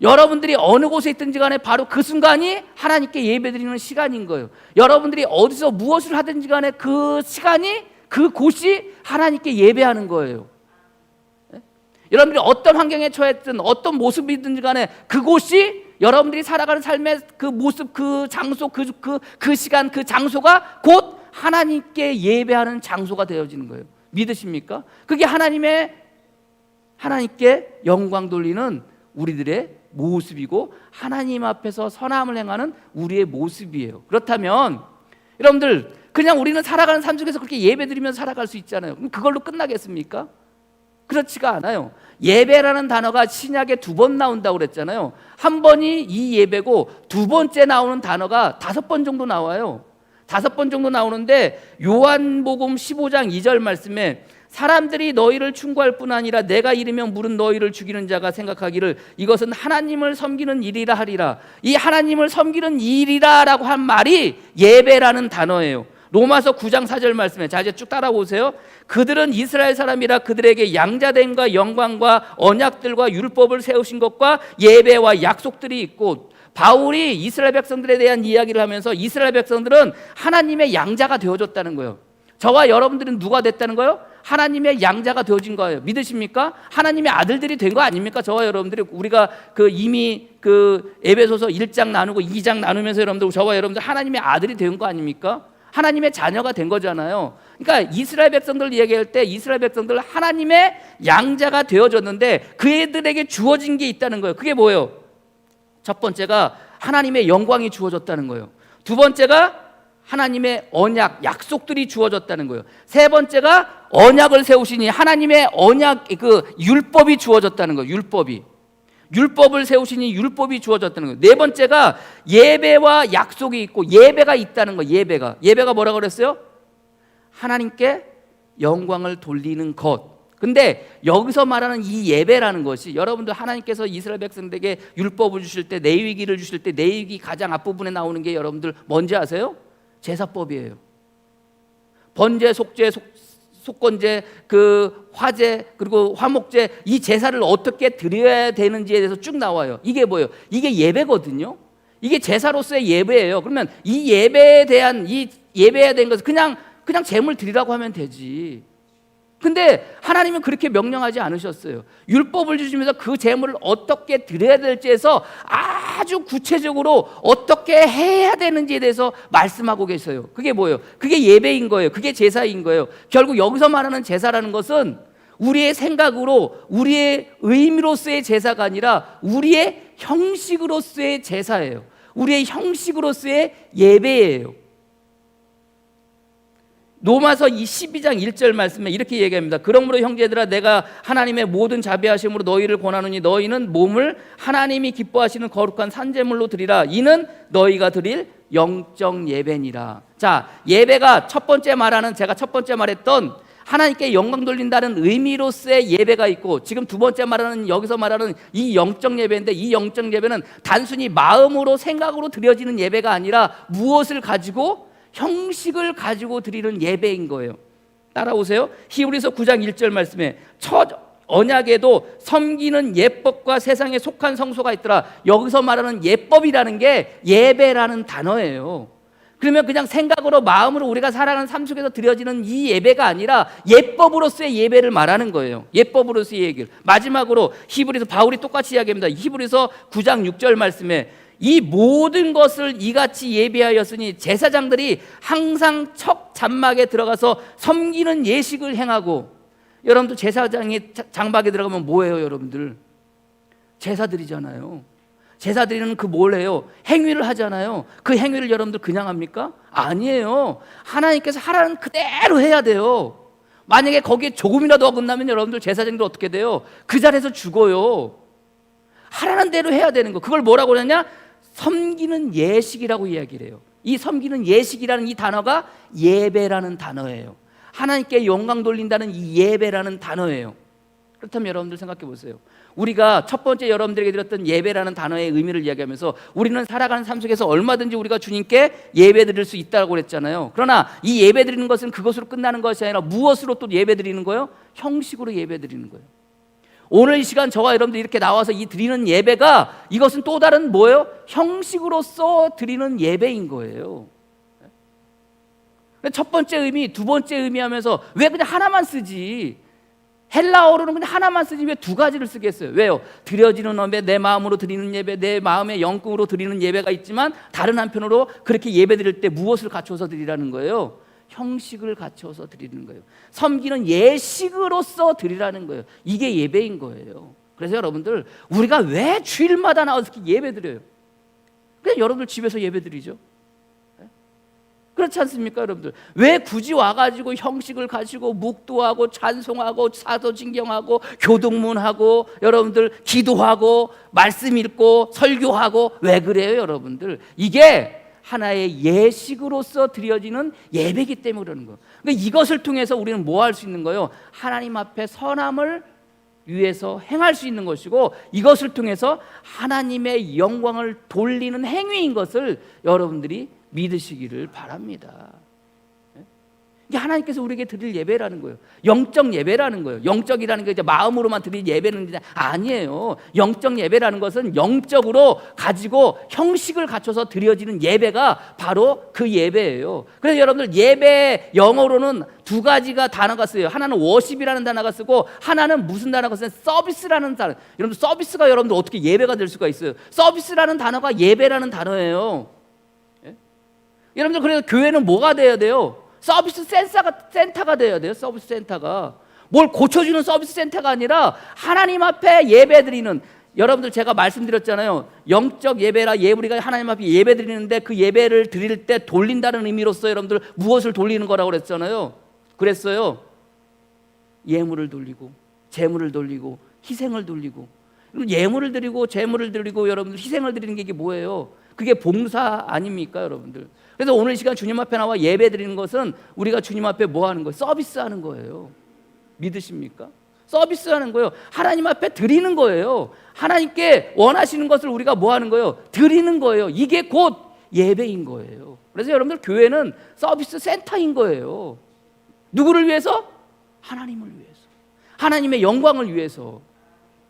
여러분들이 어느 곳에 있든지 간에 바로 그 순간이 하나님께 예배드리는 시간인 거예요. 여러분들이 어디서 무엇을 하든지 간에 그 시간이, 그 곳이 하나님께 예배하는 거예요. 여러분들이 어떤 환경에 처했든 어떤 모습이든지 간에 그곳이 여러분들이 살아가는 삶의 그 모습, 그 장소, 그 시간, 그 장소가 곧 하나님께 예배하는 장소가 되어지는 거예요. 믿으십니까? 그게 하나님께 영광 돌리는 우리들의 모습이고 하나님 앞에서 선함을 행하는 우리의 모습이에요. 그렇다면 여러분들, 그냥 우리는 살아가는 삶 속에서 그렇게 예배드리면서 살아갈 수 있잖아요. 그럼 그걸로 끝나겠습니까? 그렇지가 않아요. 예배라는 단어가 신약에 2번 나온다고 그랬잖아요. 한 번이 이 예배고 두 번째 나오는 단어가 5번 정도 나와요. 5번 정도 나오는데 요한복음 15장 2절 말씀에 사람들이 너희를 충고할 뿐 아니라 내가 이르면 물은 너희를 죽이는 자가 생각하기를 이것은 하나님을 섬기는 일이라 하리라. 이 하나님을 섬기는 일이라 라고 한 말이 예배라는 단어예요. 로마서 9장 4절 말씀에, 자 이제 쭉 따라오세요. 그들은 이스라엘 사람이라 그들에게 양자됨과 영광과 언약들과 율법을 세우신 것과 예배와 약속들이 있고, 바울이 이스라엘 백성들에 대한 이야기를 하면서 이스라엘 백성들은 하나님의 양자가 되어졌다는 거예요. 저와 여러분들은 누가 됐다는 거예요? 하나님의 양자가 되어진 거예요. 믿으십니까? 하나님의 아들들이 된 거 아닙니까? 저와 여러분들이, 우리가 이미 에베소서 1장 나누고 2장 나누면서 여러분들, 저와 여러분들 하나님의 아들이 된 거 아닙니까? 하나님의 자녀가 된 거잖아요. 그러니까 이스라엘 백성들 얘기할 때 이스라엘 백성들 하나님의 양자가 되어졌는데 그애들에게 주어진 게 있다는 거예요. 그게 뭐예요? 첫 번째가 하나님의 영광이 주어졌다는 거예요. 두 번째가 하나님의 언약, 약속들이 주어졌다는 거예요. 세 번째가 언약을 세우시니 하나님의 언약, 율법이 주어졌다는 거예요. 율법을 세우시니 율법이 주어졌다는 거예요. 네 번째가 예배와 약속이 있고 예배가 있다는 거예요. 예배가 뭐라고 그랬어요? 하나님께 영광을 돌리는 것. 근데 여기서 말하는 이 예배라는 것이, 여러분들 하나님께서 이스라엘 백성들에게 율법을 주실 때, 레위기를 주실 때 레위기 가장 앞부분에 나오는 게 여러분들 뭔지 아세요? 제사법이에요. 번제, 속죄, 속건제, 화제, 그리고 화목제, 이 제사를 어떻게 드려야 되는지에 대해서 쭉 나와요. 이게 뭐예요? 이게 예배거든요. 이게 제사로서의 예배예요. 그러면 이 예배에 대한, 이 예배해야 되는 것은 그냥 제물 드리라고 하면 되지. 근데 하나님은 그렇게 명령하지 않으셨어요. 율법을 주시면서 그 제물을 어떻게 드려야 될지에서 아주 구체적으로 어떻게 해야 되는지에 대해서 말씀하고 계세요. 그게 뭐예요? 그게 예배인 거예요. 그게 제사인 거예요. 결국 여기서 말하는 제사라는 것은 우리의 생각으로, 우리의 의미로서의 제사가 아니라 우리의 형식으로서의 제사예요. 우리의 형식으로서의 예배예요. 로마서 12장 1절 말씀에 이렇게 얘기합니다. 그러므로 형제들아, 내가 하나님의 모든 자비하심으로 너희를 권하노니 너희는 몸을 하나님이 기뻐하시는 거룩한 산제물로 드리라. 이는 너희가 드릴 영적 예배니라. 자, 예배가 첫 번째 말하는, 제가 첫 번째 말했던 하나님께 영광 돌린다는 의미로서의 예배가 있고, 지금 두 번째 말하는, 여기서 말하는 이 영적 예배인데, 이 영적 예배는 단순히 마음으로, 생각으로 드려지는 예배가 아니라 무엇을 가지고, 형식을 가지고 드리는 예배인 거예요. 따라오세요. 히브리서 9장 1절 말씀에 첫 언약에도 섬기는 예법과 세상에 속한 성소가 있더라. 여기서 말하는 예법이라는 게 예배라는 단어예요. 그러면 그냥 생각으로, 마음으로 우리가 살아가는 삶 속에서 드려지는 이 예배가 아니라 예법으로서의 예배를 말하는 거예요. 예법으로서의 얘기를. 마지막으로 히브리서, 바울이 똑같이 이야기합니다. 히브리서 9장 6절 말씀에 이 모든 것을 이같이 예비하였으니 제사장들이 항상 첫 장막에 들어가서 섬기는 예식을 행하고, 여러분들 제사장이 장막에 들어가면 뭐예요? 여러분들 제사드리잖아요. 제사드리는 뭘 해요? 행위를 하잖아요. 그 행위를 여러분들 그냥 합니까? 아니에요. 하나님께서 하라는 그대로 해야 돼요. 만약에 거기에 조금이라도 어긋나면 여러분들 제사장들 어떻게 돼요? 그 자리에서 죽어요. 하라는 대로 해야 되는 거. 그걸 뭐라고 하냐? 섬기는 예식이라고 이야기를 해요. 이 섬기는 예식이라는 이 단어가 예배라는 단어예요. 하나님께 영광 돌린다는 이 예배라는 단어예요. 그렇다면 여러분들 생각해 보세요. 우리가 첫 번째 여러분들에게 드렸던 예배라는 단어의 의미를 이야기하면서 우리는 살아가는 삶 속에서 얼마든지 우리가 주님께 예배 드릴 수 있다고 그랬잖아요. 그러나 이 예배 드리는 것은 그것으로 끝나는 것이 아니라 무엇으로 또 예배 드리는 거예요? 형식으로 예배 드리는 거예요. 오늘 이 시간 저와 여러분들 이렇게 나와서 이 드리는 예배가 이것은 또 다른 뭐예요? 형식으로서 드리는 예배인 거예요. 첫 번째 의미, 두 번째 의미 하면서 왜 그냥 하나만 쓰지? 헬라어로는 그냥 하나만 쓰지 왜 두 가지를 쓰겠어요? 왜요? 드려지는 예배, 내 마음으로 드리는 예배, 내 마음의 영광으로 드리는 예배가 있지만 다른 한편으로 그렇게 예배 드릴 때 무엇을 갖춰서 드리라는 거예요? 형식을 갖춰서 드리는 거예요. 섬기는 예식으로서 드리라는 거예요. 이게 예배인 거예요. 그래서 여러분들 우리가 왜 주일마다 나와서 이렇게 예배 드려요? 그냥 여러분들 집에서 예배 드리죠. 그렇지 않습니까 여러분들? 왜 굳이 와가지고 형식을 가지고 묵도하고 찬송하고 사도진경하고 교동문하고 여러분들 기도하고 말씀 읽고 설교하고 왜 그래요 여러분들? 이게 하나의 예식으로서 드려지는 예배이기 때문에 그러는 거예요. 그러니까 이것을 통해서 우리는 뭐 할 수 있는 거예요? 하나님 앞에 선함을 위해서 행할 수 있는 것이고 이것을 통해서 하나님의 영광을 돌리는 행위인 것을 여러분들이 믿으시기를 바랍니다. 이게 하나님께서 우리에게 드릴 예배라는 거예요. 영적 예배라는 거예요. 영적이라는 게 이제 마음으로만 드릴 예배는 아니에요. 영적 예배라는 것은 영적으로 가지고 형식을 갖춰서 드려지는 예배가 바로 그 예배예요. 그래서 여러분들 예배 영어로는 두 가지가 단어가 쓰여요. 하나는 워십이라는 단어가 쓰고 하나는 무슨 단어가 쓰여요? 서비스라는 단어. 여러분들 서비스가 여러분들 어떻게 예배가 될 수가 있어요? 서비스라는 단어가 예배라는 단어예요. 여러분들 그래서 교회는 뭐가 돼야 돼요? 서비스 센터가 돼야 돼요. 서비스 센터가 뭘 고쳐주는 서비스 센터가 아니라 하나님 앞에 예배드리는, 여러분들 제가 말씀드렸잖아요. 영적 예배라 우리가 하나님 앞에 예배드리는데 그 예배를 드릴 때 돌린다는 의미로서 여러분들 무엇을 돌리는 거라고 그랬잖아요. 그랬어요. 예물을 돌리고 재물을 돌리고 희생을 돌리고. 예물을 드리고 재물을 드리고 여러분들 희생을 드리는 게 이게 뭐예요? 그게 봉사 아닙니까 여러분들? 그래서 오늘 이 시간 주님 앞에 나와 예배 드리는 것은 우리가 주님 앞에 뭐 하는 거예요? 서비스하는 거예요. 믿으십니까? 서비스하는 거예요. 하나님 앞에 드리는 거예요. 하나님께 원하시는 것을 우리가 뭐 하는 거예요? 드리는 거예요. 이게 곧 예배인 거예요. 그래서 여러분들 교회는 서비스 센터인 거예요. 누구를 위해서? 하나님을 위해서, 하나님의 영광을 위해서.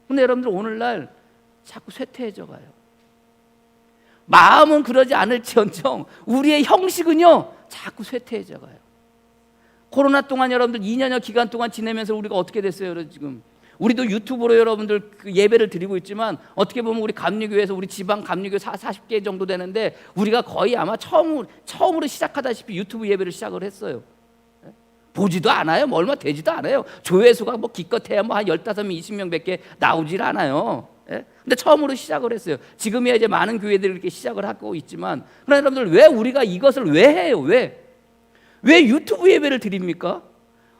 근데 여러분들 오늘날 자꾸 쇠퇴해져 가요. 마음은 그러지 않을지언정 우리의 형식은요 자꾸 쇠퇴해져 가요. 코로나 동안 여러분들 2년여 기간 동안 지내면서 우리가 어떻게 됐어요? 지금 우리도 유튜브로 여러분들 그 예배를 드리고 있지만 어떻게 보면 우리 감리교회에서 우리 지방 감리교 40개 정도 되는데 우리가 거의 아마 처음으로 시작하다시피 유튜브 예배를 시작을 했어요. 보지도 않아요. 뭐 얼마 되지도 않아요. 조회수가 뭐 기껏해야 뭐 한 15명 20명밖에 나오질 않아요. 근데 처음으로 시작을 했어요. 지금이야 이제 많은 교회들이 이렇게 시작을 하고 있지만, 그러나 여러분들 왜 우리가 이것을 왜 해요? 왜 유튜브 예배를 드립니까?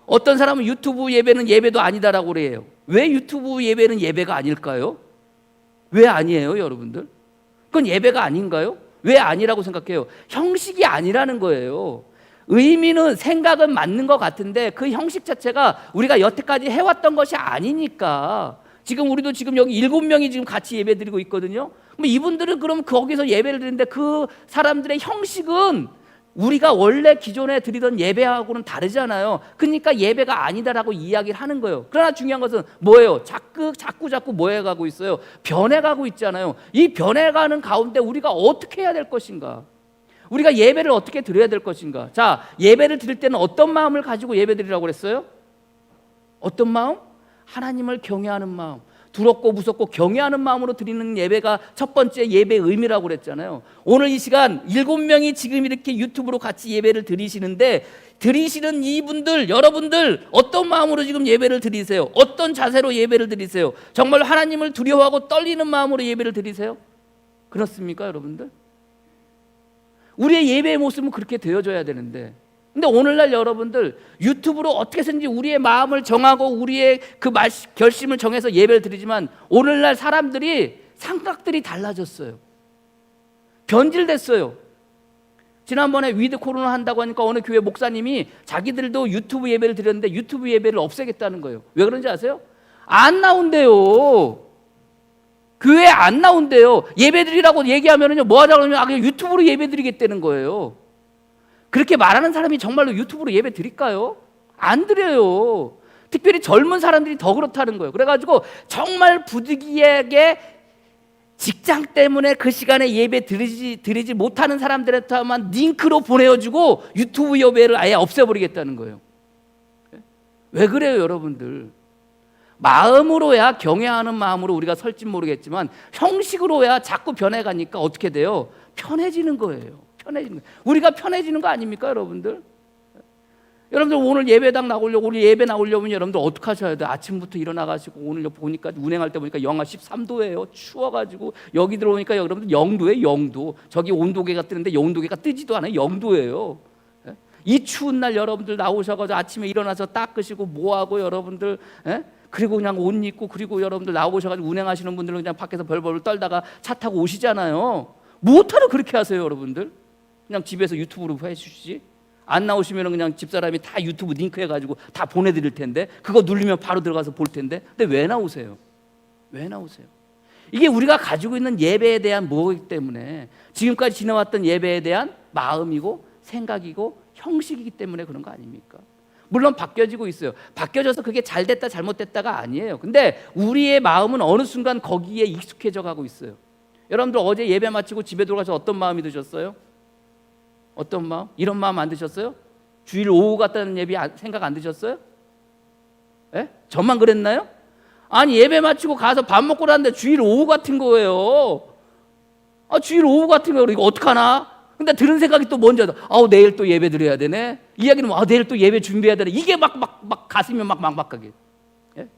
어떤 사람은 유튜브 예배는 예배도 아니다라고 그래요. 왜 유튜브 예배는 예배가 아닐까요? 왜 아니에요, 여러분들? 그건 예배가 아닌가요? 왜 아니라고 생각해요? 형식이 아니라는 거예요. 의미는 생각은 맞는 것 같은데 그 형식 자체가 우리가 여태까지 해왔던 것이 아니니까. 지금 우리도 지금 여기 7명이 지금 같이 예배 드리고 있거든요. 그럼 이분들은 그럼 거기서 예배를 드리는데 그 사람들의 형식은 우리가 원래 기존에 드리던 예배하고는 다르잖아요. 그러니까 예배가 아니다라고 이야기를 하는 거예요. 그러나 중요한 것은 뭐예요? 자꾸 뭐 해가고 있어요? 변해가고 있잖아요. 이 변해가는 가운데 우리가 어떻게 해야 될 것인가? 우리가 예배를 어떻게 드려야 될 것인가? 자, 예배를 드릴 때는 어떤 마음을 가지고 예배 드리라고 그랬어요? 어떤 마음? 하나님을 경외하는 마음, 두렵고 무섭고 경외하는 마음으로 드리는 예배가 첫 번째 예배의 의미라고 그랬잖아요. 오늘 이 시간 7명이 지금 이렇게 유튜브로 같이 예배를 드리시는데, 드리시는 이분들, 여러분들 어떤 마음으로 지금 예배를 드리세요? 어떤 자세로 예배를 드리세요? 정말 하나님을 두려워하고 떨리는 마음으로 예배를 드리세요? 그렇습니까 여러분들? 우리의 예배의 모습은 그렇게 되어져야 되는데, 근데 오늘날 여러분들 유튜브로 어떻게든지 우리의 마음을 정하고 우리의 그 결심을 정해서 예배를 드리지만 오늘날 사람들이 생각들이 달라졌어요. 변질됐어요. 지난번에 위드 코로나 한다고 하니까 어느 교회 목사님이 자기들도 유튜브 예배를 드렸는데 유튜브 예배를 없애겠다는 거예요. 왜 그런지 아세요? 안 나온대요. 교회 안 나온대요. 예배드리라고 얘기하면은요, 뭐 하자고 하면 그냥 유튜브로 예배드리겠다는 거예요. 그렇게 말하는 사람이 정말로 유튜브로 예배 드릴까요? 안 드려요. 특별히 젊은 사람들이 더 그렇다는 거예요. 그래가지고 정말 부득이하게 직장 때문에 그 시간에 예배 드리지 못하는 사람들한테만 링크로 보내주고 유튜브 예배를 아예 없애버리겠다는 거예요. 왜 그래요, 여러분들? 마음으로야, 경외하는 마음으로 우리가 설진 모르겠지만 형식으로야 자꾸 변해가니까 어떻게 돼요? 편해지는 거예요. 편해지는 거예요. 우리가 편해지는 거 아닙니까, 여러분들? 여러분들 오늘 예배당 나오려고, 우리 예배 나오려면 여러분들 어떻게 하셔야 돼요? 아침부터 일어나가지고 오늘 보니까 운행할 때 보니까 영하 13도예요. 추워가지고 여기 들어오니까 여러분들 0도예요. 0도. 저기 온도계가 뜨는데 온도계가 뜨지도 않아요. 0도예요. 이 추운 날 여러분들 나오셔가지고 아침에 일어나서 닦으시고 뭐하고 여러분들, 그리고 그냥 옷 입고, 그리고 여러분들 나오셔가지고 운행하시는 분들은 그냥 밖에서 벌벌 떨다가 차 타고 오시잖아요. 못하러 그렇게 하세요, 여러분들? 그냥 집에서 유튜브로 해주시지. 안 나오시면 그냥 집사람이 다 유튜브 링크 해가지고 다 보내드릴 텐데, 그거 누르면 바로 들어가서 볼 텐데. 근데 왜 나오세요? 왜 나오세요? 이게 우리가 가지고 있는 예배에 대한 뭐이기 때문에, 지금까지 지나왔던 예배에 대한 마음이고 생각이고 형식이기 때문에 그런 거 아닙니까? 물론 바뀌어지고 있어요. 바뀌어져서 그게 잘 됐다 잘못됐다가 아니에요. 근데 우리의 마음은 어느 순간 거기에 익숙해져 가고 있어요. 여러분들 어제 예배 마치고 집에 들어가서 어떤 마음이 드셨어요? 어떤 마음? 이런 마음 안 드셨어요? 주일 오후 같다는 예배 생각 안 드셨어요? 예? 저만 그랬나요? 아니 예배 마치고 가서 밥 먹고 나는데 주일 오후 같은 거예요. 주일 오후 같은 거예요. 이거 어떡하나? 근데 들은 생각이 또 뭔지 알아. 내일 또 예배 드려야 되네. 이야기는 내일 또 예배 준비해야 되네. 이게 막 가슴이 막 막막하게. 예?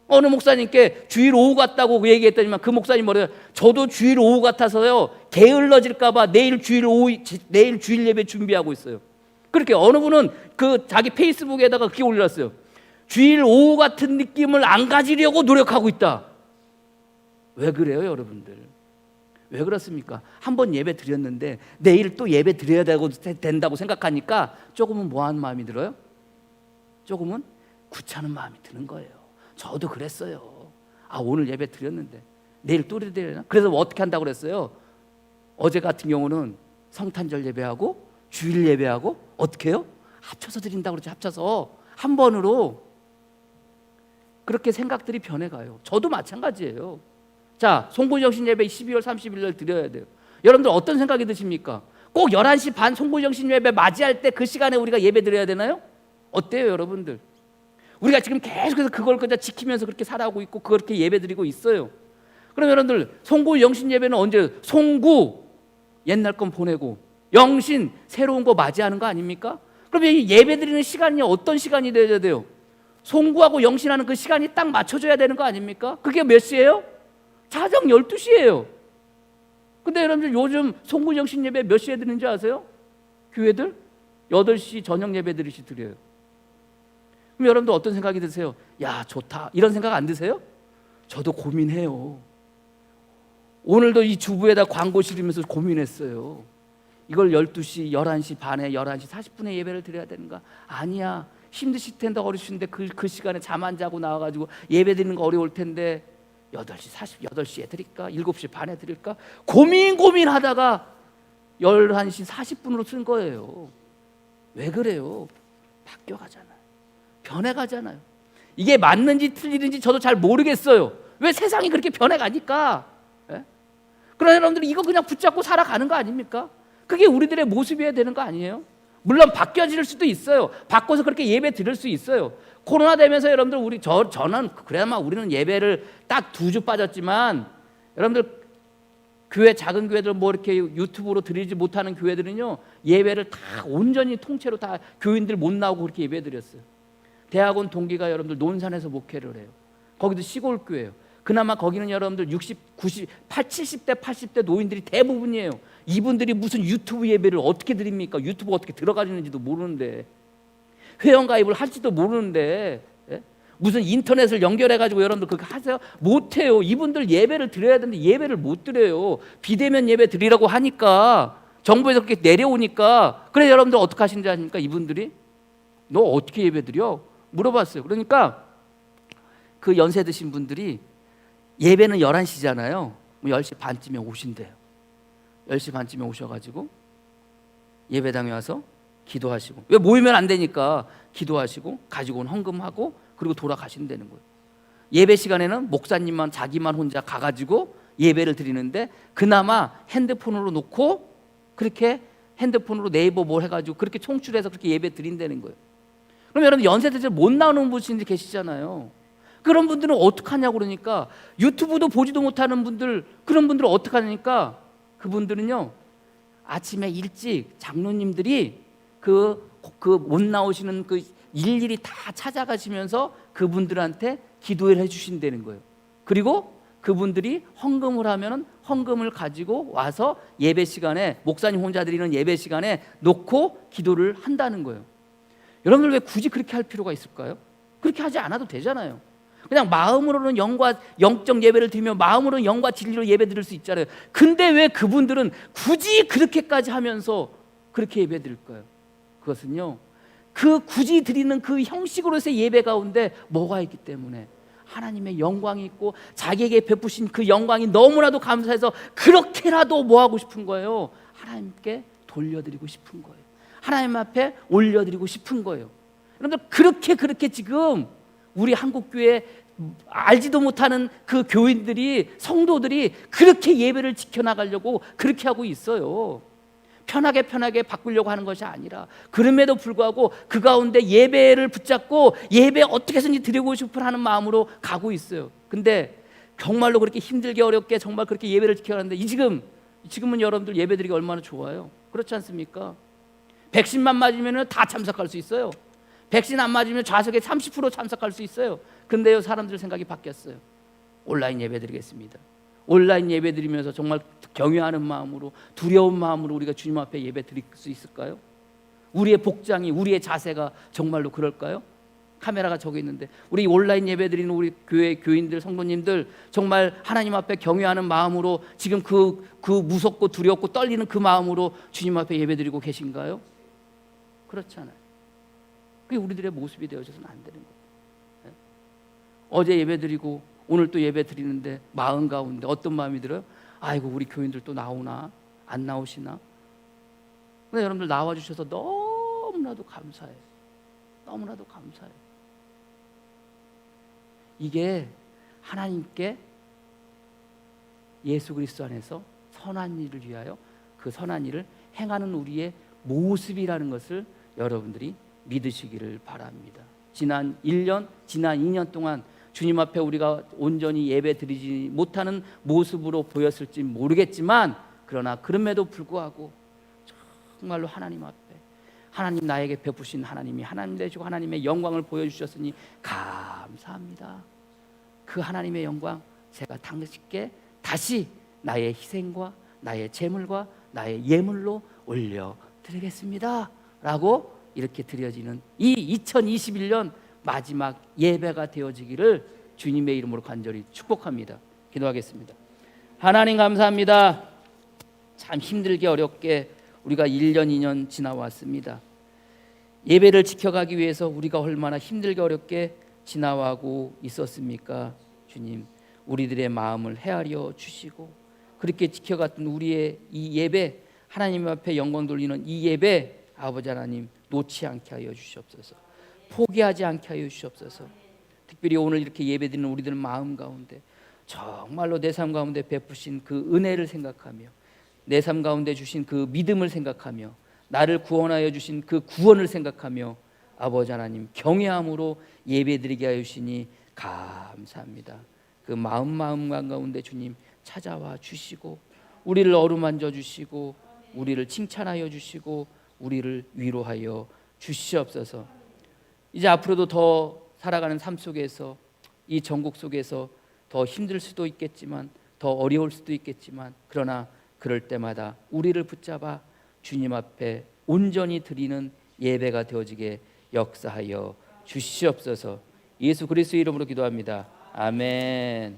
어느 목사님께 주일 오후 같다고 얘기했더니만 그 목사님 뭐래요? 저도 주일 오후 같아서요 게을러질까봐 내일 주일 예배 준비하고 있어요. 그렇게 어느 분은 그 자기 페이스북에다가 그렇게 올렸어요. 주일 오후 같은 느낌을 안 가지려고 노력하고 있다. 왜 그래요, 여러분들? 왜 그렇습니까? 한번 예배 드렸는데 내일 또 예배 드려야 된다고 생각하니까 조금은 뭐하는 마음이 들어요? 조금은 귀찮은 마음이 드는 거예요. 저도 그랬어요. 오늘 예배 드렸는데 내일 또 드려야 되나? 그래서 어떻게 한다고 그랬어요? 어제 같은 경우는 성탄절 예배하고 주일 예배하고 어떻게 해요? 합쳐서 드린다고 그러죠. 합쳐서 한 번으로. 그렇게 생각들이 변해가요. 저도 마찬가지예요. 자, 송구정신 예배 12월 30일 날 드려야 돼요. 여러분들 어떤 생각이 드십니까? 꼭 11시 반 송구정신 예배 맞이할 때 그 시간에 우리가 예배 드려야 되나요? 어때요, 여러분들? 우리가 지금 계속해서 그걸 그냥 지키면서 그렇게 살아가고 있고 그렇게 예배 드리고 있어요. 그럼 여러분들 송구영신 예배는 언제? 송구 옛날 건 보내고 영신 새로운 거 맞이하는 거 아닙니까? 그러면 이 예배 드리는 시간이 어떤 시간이 되어야 돼요? 송구하고 영신하는 그 시간이 딱 맞춰줘야 되는 거 아닙니까? 그게 몇 시예요? 자정 12시예요. 근데 여러분들 요즘 송구영신 예배 몇 시에 드리는지 아세요? 교회들 8시 저녁 예배 드려요. 그럼 여러분들 어떤 생각이 드세요? 야, 좋다, 이런 생각 안 드세요? 저도 고민해요. 오늘도 이 주부에다 광고 실으면서 고민했어요. 이걸 12시, 11시 반에 11시 40분에 예배를 드려야 되는가? 아니야, 힘드실 텐데 어르신데 그 시간에 잠 안 자고 나와가지고 예배 드리는 거 어려울 텐데 8시에 드릴까? 7시 반에 드릴까? 고민하다가 11시 40분으로 쓴 거예요. 왜 그래요? 바뀌어가잖아요. 변해가잖아요. 이게 맞는지 틀리는지 저도 잘 모르겠어요. 왜 세상이 그렇게 변해가니까. 예? 그러나 여러분들이 이거 그냥 붙잡고 살아가는 거 아닙니까? 그게 우리들의 모습이어야 되는 거 아니에요? 물론 바뀌어질 수도 있어요. 바꿔서 그렇게 예배 드릴 수 있어요. 코로나 되면서 여러분들 저는 그래야만 우리는 예배를 딱 2주 빠졌지만 여러분들 교회 작은 교회들 뭐 이렇게 유튜브로 드리지 못하는 교회들은요 예배를 다 온전히 통째로 다 교인들 못 나오고 그렇게 예배 드렸어요. 대학원 동기가 여러분들 논산에서 목회를 해요. 거기도 시골 교회예요. 그나마 거기는 여러분들 60, 90, 70대 80대 노인들이 대부분이에요. 이분들이 무슨 유튜브 예배를 어떻게 드립니까? 유튜브 어떻게 들어가지는지도 모르는데, 회원가입을 할지도 모르는데, 예? 무슨 인터넷을 연결해가지고 여러분들 그렇게 하세요? 못해요. 이분들 예배를 드려야 되는데 예배를 못 드려요. 비대면 예배 드리라고 하니까 정부에서 그렇게 내려오니까. 그래 여러분들 어떻게 하시는지 아십니까? 이분들이 너 어떻게 예배 드려? 물어봤어요. 그러니까 그 연세 드신 분들이 예배는 11시잖아요. 10시 반쯤에 오신대요. 10시 반쯤에 오셔가지고 예배당에 와서 기도하시고, 왜 모이면 안 되니까 기도하시고 가지고 온 헌금하고 그리고 돌아가신다는 거예요. 예배 시간에는 목사님만 자기만 혼자 가가지고 예배를 드리는데 그나마 핸드폰으로 놓고 그렇게 핸드폰으로 네이버 뭘 해가지고 그렇게 총출해서 그렇게 예배 드린다는 거예요. 그럼 여러분 연세대들 못 나오는 분들이 계시잖아요. 그런 분들은 어떡하냐고 그러니까 유튜브도 보지도 못하는 분들, 그런 분들은 어떡하니까 그분들은요 아침에 일찍 장로님들이 그 못 나오시는 그 일일이 다 찾아가시면서 그분들한테 기도를 해주신다는 거예요. 그리고 그분들이 헌금을 하면은 헌금을 가지고 와서 예배 시간에, 목사님 혼자 드리는 예배 시간에 놓고 기도를 한다는 거예요. 여러분들 왜 굳이 그렇게 할 필요가 있을까요? 그렇게 하지 않아도 되잖아요. 그냥 마음으로는 영과 영적 예배를 드리며 마음으로는 영과 진리로 예배 드릴 수 있잖아요. 근데 왜 그분들은 굳이 그렇게까지 하면서 그렇게 예배 드릴까요? 그것은요, 그 굳이 드리는 그 형식으로서의 예배 가운데 뭐가 있기 때문에 하나님의 영광이 있고 자기에게 베푸신 그 영광이 너무나도 감사해서 그렇게라도 뭐 하고 싶은 거예요? 하나님께 돌려드리고 싶은 거예요. 하나님 앞에 올려드리고 싶은 거예요. 여러분들 그렇게 지금 우리 한국교회 알지도 못하는 그 교인들이, 성도들이 그렇게 예배를 지켜나가려고 그렇게 하고 있어요. 편하게 바꾸려고 하는 것이 아니라, 그럼에도 불구하고 그 가운데 예배를 붙잡고 예배 어떻게 해서든지 드리고 싶어 하는 마음으로 가고 있어요. 근데 정말로 그렇게 힘들게 어렵게 정말 그렇게 예배를 지켜가는데 지금은 여러분들 예배 드리기 얼마나 좋아요. 그렇지 않습니까? 백신만 맞으면 다 참석할 수 있어요. 백신 안 맞으면 좌석에 30% 참석할 수 있어요. 근데요, 사람들 생각이 바뀌었어요. 온라인 예배 드리겠습니다. 온라인 예배 드리면서 정말 경외하는 마음으로, 두려운 마음으로 우리가 주님 앞에 예배 드릴 수 있을까요? 우리의 복장이, 우리의 자세가 정말로 그럴까요? 카메라가 저기 있는데 우리 온라인 예배 드리는 우리 교회 교인들, 성도님들 정말 하나님 앞에 경외하는 마음으로 지금 그 무섭고 두렵고 떨리는 그 마음으로 주님 앞에 예배 드리고 계신가요? 그렇지 않아요. 그게 우리들의 모습이 되어져서는 안 되는 거예요. 어제 예배 드리고 오늘 또 예배 드리는데 마음 가운데 어떤 마음이 들어요? 아이고, 우리 교인들 또 나오나? 안 나오시나? 근데 여러분들 나와주셔서 너무나도 감사해요. 너무나도 감사해요. 이게 하나님께 예수 그리스도 안에서 선한 일을 위하여 그 선한 일을 행하는 우리의 모습이라는 것을 여러분들이 믿으시기를 바랍니다. 지난 1년, 지난 2년 동안 주님 앞에 우리가 온전히 예배 드리지 못하는 모습으로 보였을지 모르겠지만, 그러나 그럼에도 불구하고 정말로 하나님 앞에, 하나님 나에게 베푸신 하나님이 하나님 되시고 하나님의 영광을 보여주셨으니 감사합니다. 그 하나님의 영광 제가 당신께 다시 나의 희생과 나의 제물과 나의 예물로 올려드리겠습니다 라고 이렇게 드려지는 이 2021년 마지막 예배가 되어지기를 주님의 이름으로 간절히 축복합니다. 기도하겠습니다. 하나님 감사합니다. 참 힘들게 어렵게 우리가 1년 2년 지나왔습니다. 예배를 지켜가기 위해서 우리가 얼마나 힘들게 어렵게 지나가고 있었습니까? 주님, 우리들의 마음을 헤아려 주시고 그렇게 지켜갔던 우리의 이 예배, 하나님 앞에 영광 돌리는 이 예배, 아버지 하나님 놓지 않게 하여 주시옵소서. 포기하지 않게 하여 주시옵소서. 특별히 오늘 이렇게 예배드리는 우리들 마음 가운데 정말로 내 삶 가운데 베푸신 그 은혜를 생각하며, 내 삶 가운데 주신 그 믿음을 생각하며, 나를 구원하여 주신 그 구원을 생각하며 아버지 하나님 경외함으로 예배드리게 하여 주시니 감사합니다. 그 마음 가운데 주님 찾아와 주시고 우리를 어루만져 주시고 우리를 칭찬하여 주시고 우리를 위로하여 주시옵소서. 이제 앞으로도 더 살아가는 삶 속에서, 이 전국 속에서 더 힘들 수도 있겠지만, 더 어려울 수도 있겠지만, 그러나 그럴 때마다 우리를 붙잡아 주님 앞에 온전히 드리는 예배가 되어지게 역사하여 주시옵소서. 예수 그리스도의 이름으로 기도합니다. 아멘.